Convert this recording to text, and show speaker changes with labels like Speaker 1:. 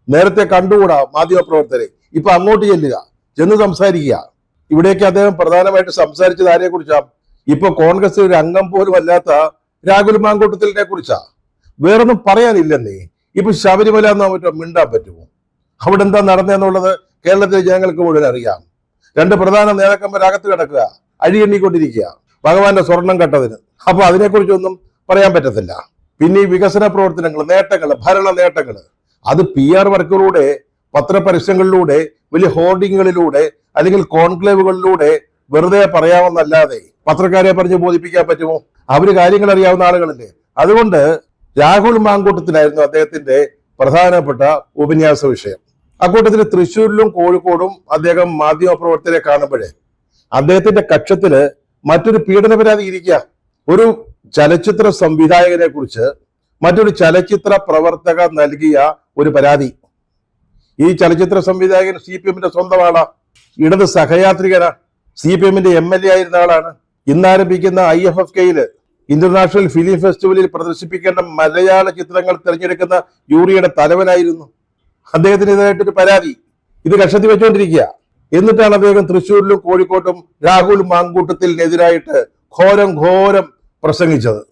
Speaker 1: നേരത്തെ കണ്ടുകൂടാ മാധ്യമപ്രവർത്തകരെ. ഇപ്പൊ അങ്ങോട്ട് ചെന്ന് സംസാരിക്കുക. ഇവിടേക്ക് അദ്ദേഹം പ്രധാനമായിട്ട് സംസാരിച്ചത് ആരെ കുറിച്ചാ? ഇപ്പൊ കോൺഗ്രസ് ഒരു അംഗം പോലും അല്ലാത്ത രാഹുൽ മാങ്കൂട്ടത്തിലിനെ കുറിച്ചാ. വേറൊന്നും പറയാനില്ലെന്നേ. ഇപ്പൊ ശബരിമല എന്നാ പറ്റുമോ? മിണ്ടാൻ പറ്റുമോ? അവിടെ എന്താ നടന്നതെന്നുള്ളത് കേരളത്തിലെ ജനങ്ങൾക്ക് മുഴുവൻ അറിയാം. 2 പ്രധാന നേതാക്കന്മാർ അകത്ത് കിടക്കുക, അഴിയെണ്ണിക്കൊണ്ടിരിക്കുക ഭഗവാന്റെ സ്വർണം കട്ടതിന്. അപ്പൊ അതിനെക്കുറിച്ചൊന്നും പറയാൻ പറ്റത്തില്ല. പിന്നെ ഈ വികസന പ്രവർത്തനങ്ങൾ, നേട്ടങ്ങൾ, ഭരണ നേട്ടങ്ങൾ, അത് PR വർക്കിലൂടെ, പത്രപരസ്യങ്ങളിലൂടെ, വലിയ ഹോർഡിങ്ങുകളിലൂടെ അല്ലെങ്കിൽ കോൺക്ലേവുകളിലൂടെ വെറുതെ പറയാമെന്നല്ലാതെ പത്രക്കാരെ പറഞ്ഞ് ബോധിപ്പിക്കാൻ പറ്റുമോ? അവര് കാര്യങ്ങൾ അറിയാവുന്ന ആളുകളല്ലേ. അതുകൊണ്ട് രാഹുൽ മാങ്കൂട്ടത്തിലായിരുന്നു അദ്ദേഹത്തിന്റെ പ്രധാനപ്പെട്ട ഉപന്യാസ വിഷയം. അക്കൂട്ടത്തിൽ തൃശ്ശൂരിലും കോഴിക്കോടും അദ്ദേഹം മാധ്യമപ്രവർത്തകരെ കാണുമ്പോഴേ അദ്ദേഹത്തിന്റെ കക്ഷത്തില് മറ്റൊരു പീഡന പരാതി ഇരിക്കുക. ഒരു ചലച്ചിത്ര സംവിധായകനെ കുറിച്ച് മറ്റൊരു ചലച്ചിത്ര പ്രവർത്തക നൽകിയ ഒരു പരാതി. ഈ ചലച്ചിത്ര സംവിധായകൻ CPM-ന്റെ സ്വന്തം ആളാ, ഇടത് സഹയാത്രികനാ, CPM-ന്റെ MLA ആയിരുന്ന ആളാണ്. ഇന്നാരംഭിക്കുന്ന IFFK-യില് ഇന്റർനാഷണൽ ഫിലിം ഫെസ്റ്റിവലിൽ പ്രദർശിപ്പിക്കേണ്ട മലയാള ചിത്രങ്ങൾ തിരഞ്ഞെടുക്കുന്ന ജൂറിയുടെ തലവനായിരുന്നു. അദ്ദേഹത്തിനെതിരായിട്ടൊരു പരാതി ഇത് കക്ഷത്തി വെച്ചുകൊണ്ടിരിക്കുക. എന്നിട്ടാണ് അദ്ദേഹം തൃശ്ശൂരിലും കോഴിക്കോട്ടും രാഹുൽ മാങ്കൂട്ടത്തിനെതിരായിട്ട് ഘോരം പ്രസംഗിച്ചത്.